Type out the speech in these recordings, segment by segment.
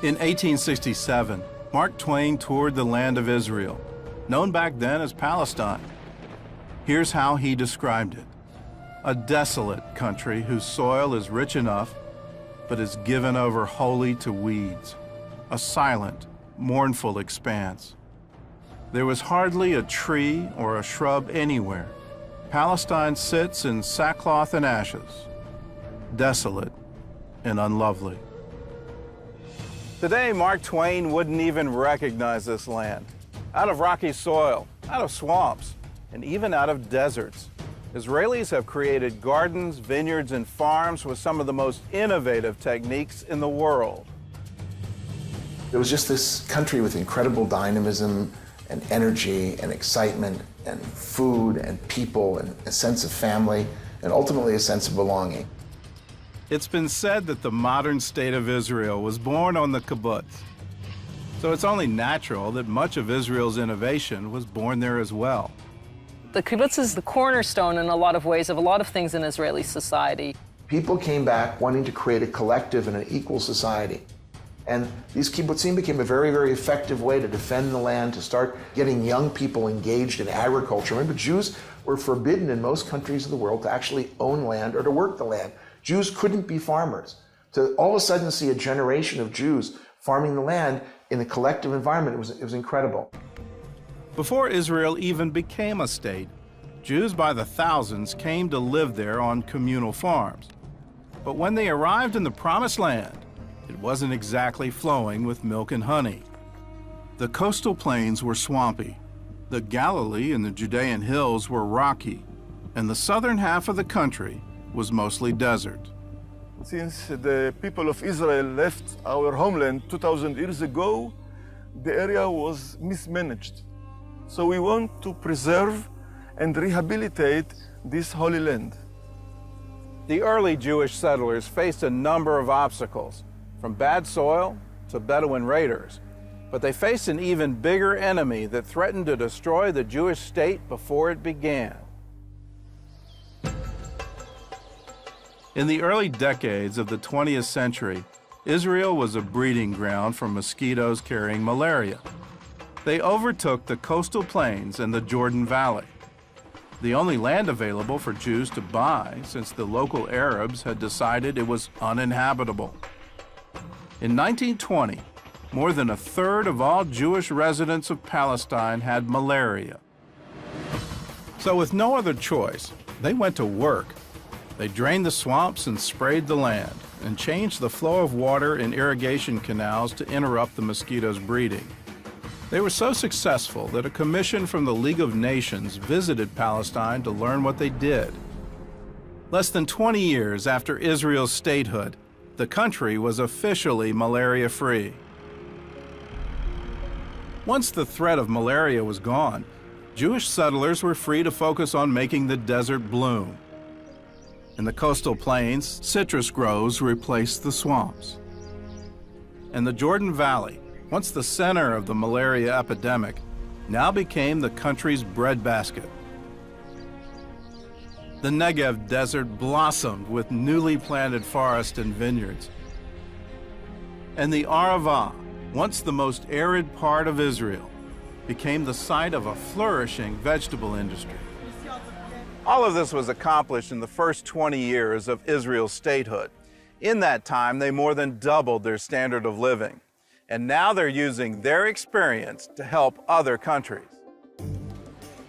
In 1867, Mark Twain toured the land of Israel, known back then as Palestine. Here's how he described it: a desolate country whose soil is rich enough, but is given over wholly to weeds, a silent, mournful expanse. There was hardly a tree or a shrub anywhere. Palestine sits in sackcloth and ashes, desolate and unlovely. Today, Mark Twain wouldn't even recognize this land. Out of rocky soil, out of swamps, and even out of deserts, Israelis have created gardens, vineyards, and farms with some of the most innovative techniques in the world. It was just this country with incredible dynamism and energy and excitement and food and people and a sense of family and ultimately a sense of belonging. It's been said that the modern state of Israel was born on the kibbutz. So it's only natural that much of Israel's innovation was born there as well. The kibbutz is the cornerstone in a lot of ways of a lot of things in Israeli society. People came back wanting to create a collective and an equal society. And these kibbutzim became a very, very effective way to defend the land, to start getting young people engaged in agriculture. Remember, Jews were forbidden in most countries of the world to actually own land or to work the land. Jews couldn't be farmers. To all of a sudden see a generation of Jews farming the land in a collective environment, it was incredible. Before Israel even became a state, Jews by the thousands came to live there on communal farms. But when they arrived in the Promised Land, it wasn't exactly flowing with milk and honey. The coastal plains were swampy, the Galilee and the Judean hills were rocky, and the southern half of the country was mostly desert. Since the people of Israel left our homeland 2,000 years ago, the area was mismanaged. So we want to preserve and rehabilitate this holy land. The early Jewish settlers faced a number of obstacles, from bad soil to Bedouin raiders, but they faced an even bigger enemy that threatened to destroy the Jewish state before it began. In the early decades of the 20th century, Israel was a breeding ground for mosquitoes carrying malaria. They overtook the coastal plains and the Jordan Valley, the only land available for Jews to buy since the local Arabs had decided it was uninhabitable. In 1920, more than a third of all Jewish residents of Palestine had malaria. So with no other choice, they went to work. They drained the swamps and sprayed the land and changed the flow of water in irrigation canals to interrupt the mosquitoes' breeding. They were so successful that a commission from the League of Nations visited Palestine to learn what they did. Less than 20 years after Israel's statehood, the country was officially malaria-free. Once the threat of malaria was gone, Jewish settlers were free to focus on making the desert bloom. In the coastal plains, citrus groves replaced the swamps. And the Jordan Valley, once the center of the malaria epidemic, now became the country's breadbasket. The Negev desert blossomed with newly planted forests and vineyards. And the Arava, once the most arid part of Israel, became the site of a flourishing vegetable industry. All of this was accomplished in the first 20 years of Israel's statehood. In that time, they more than doubled their standard of living. And now they're using their experience to help other countries.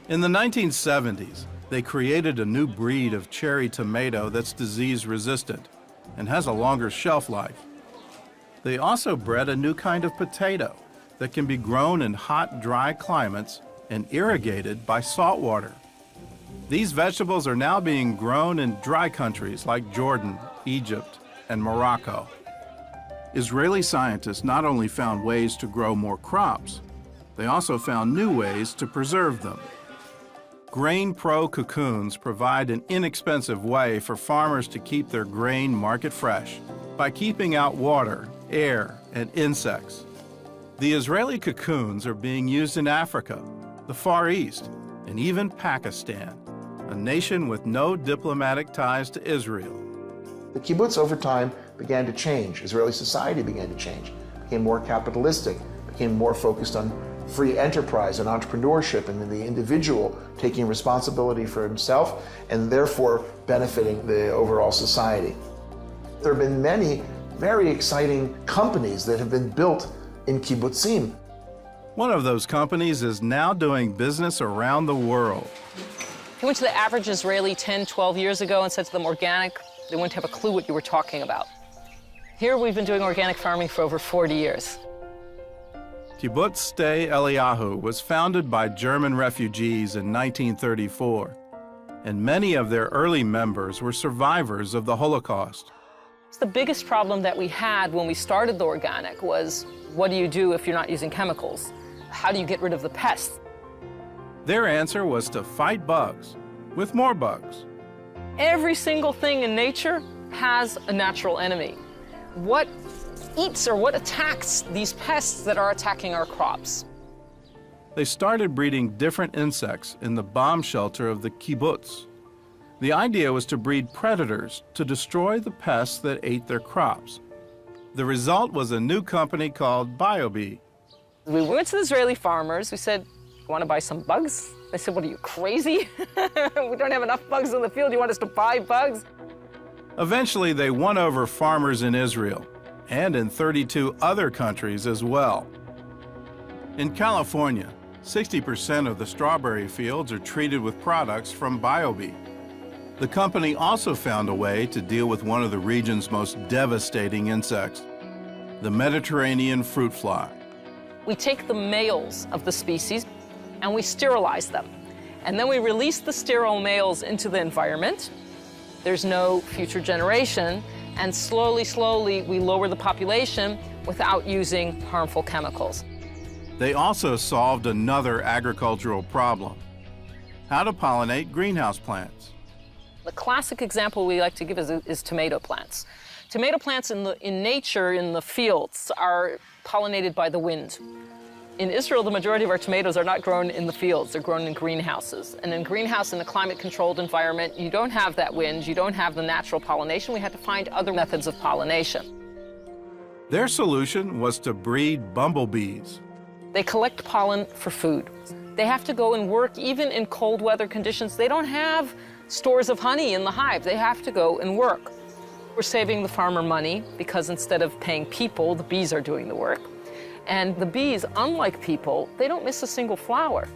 In the 1970s, they created a new breed of cherry tomato that's disease-resistant and has a longer shelf life. They also bred a new kind of potato that can be grown in hot, dry climates and irrigated by salt water. These vegetables are now being grown in dry countries like Jordan, Egypt, and Morocco. Israeli scientists not only found ways to grow more crops, they also found new ways to preserve them. Grain Pro cocoons provide an inexpensive way for farmers to keep their grain market fresh by keeping out water, air, and insects. The Israeli cocoons are being used in Africa, the Far East, and even Pakistan, a nation with no diplomatic ties to Israel. The kibbutz over time began to change. Israeli society began to change. became more capitalistic, became more focused on free enterprise and entrepreneurship and the individual taking responsibility for himself and therefore benefiting the overall society. There have been many very exciting companies that have been built in kibbutzim. One of those companies is now doing business around the world. If you went to the average Israeli 10, 12 years ago and said to them organic, they wouldn't have a clue what you were talking about. Here we've been doing organic farming for over 40 years. Kibbutz Sde Eliyahu was founded by German refugees in 1934, and many of their early members were survivors of the Holocaust. The biggest problem that we had when we started the organic was, what do you do if you're not using chemicals? How do you get rid of the pests? Their answer was to fight bugs with more bugs. Every single thing in nature has a natural enemy. What eats or what attacks these pests that are attacking our crops? They started breeding different insects in the bomb shelter of the kibbutz. The idea was to breed predators to destroy the pests that ate their crops. The result was a new company called BioBee. We went to the Israeli farmers. We said, "You want to buy some bugs?" They said, "What are you, crazy? We don't have enough bugs in the field. You want us to buy bugs?" Eventually, they won over farmers in Israel and in 32 other countries as well. In California, 60% of the strawberry fields are treated with products from BioBee. The company also found a way to deal with one of the region's most devastating insects, the Mediterranean fruit fly. We take the males of the species and we sterilize them. And then we release the sterile males into the environment. There's no future generation. And slowly, slowly, we lower the population without using harmful chemicals. They also solved another agricultural problem: how to pollinate greenhouse plants. The classic example we like to give is tomato plants. Tomato plants in nature, in the fields, are pollinated by the wind. In Israel, the majority of our tomatoes are not grown in the fields. They're grown in greenhouses. And in greenhouse, in a climate-controlled environment, you don't have that wind, you don't have the natural pollination. We had to find other methods of pollination. Their solution was to breed bumblebees. They collect pollen for food. They have to go and work even in cold weather conditions. They don't have stores of honey in the hive. They have to go and work. We're saving the farmer money because instead of paying people, the bees are doing the work. And the bees, unlike people, they don't miss a single flower.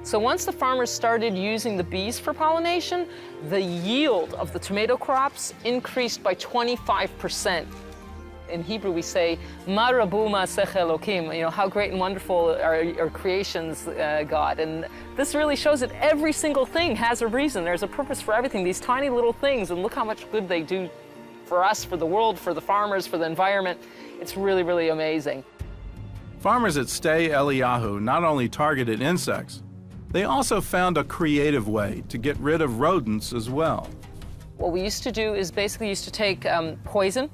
So once the farmers started using the bees for pollination, the yield of the tomato crops increased by 25%. In Hebrew we say, Ma rabu ma'asech Elokim, how great and wonderful are creations, God. And this really shows that every single thing has a reason. There's a purpose for everything, these tiny little things, and look how much good they do for us, for the world, for the farmers, for the environment. It's really, really amazing. Farmers at Sde Eliyahu not only targeted insects, they also found a creative way to get rid of rodents as well. What we used to do is basically take poison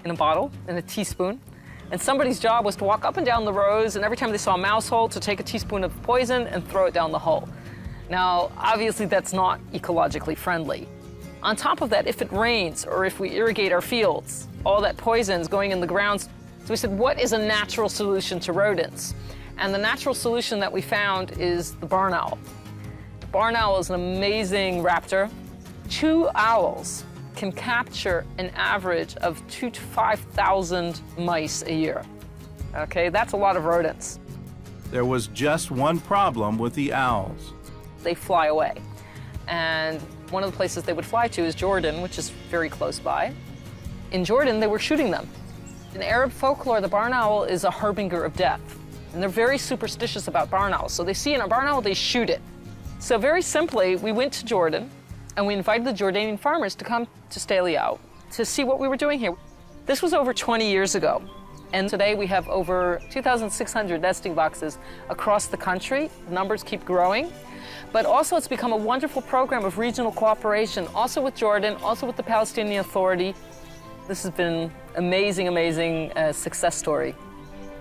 in a bottle, in a teaspoon, and somebody's job was to walk up and down the rows, and every time they saw a mouse hole, to take a teaspoon of poison and throw it down the hole. Now, obviously that's not ecologically friendly. On top of that, if it rains or if we irrigate our fields, all that poison is going in the ground. So we said, what is a natural solution to rodents? And the natural solution that we found is the barn owl. The barn owl is an amazing raptor. 2 owls can capture an average of 2,000 to 5,000 mice a year. Okay, that's a lot of rodents. There was just one problem with the owls. They fly away. And one of the places they would fly to is Jordan, which is very close by. In Jordan, they were shooting them. In Arab folklore, the barn owl is a harbinger of death. And they're very superstitious about barn owls. So they see a barn owl, they shoot it. So very simply, we went to Jordan and we invited the Jordanian farmers to come to Sde Eliyahu to see what we were doing here. This was over 20 years ago. And today we have over 2,600 nesting boxes across the country. The numbers keep growing. But also it's become a wonderful program of regional cooperation, also with Jordan, also with the Palestinian Authority. This has been amazing, amazing success story.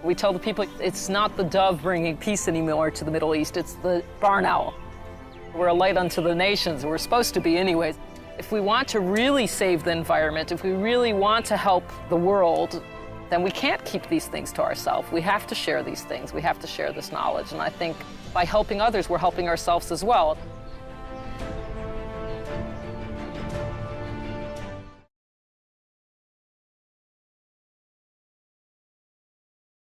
We tell the people it's not the dove bringing peace anymore to the Middle East, it's the barn owl. We're a light unto the nations, we're supposed to be anyways. If we want to really save the environment, if we really want to help the world, then we can't keep these things to ourselves. We have to share these things. We have to share this knowledge. And I think by helping others, we're helping ourselves as well.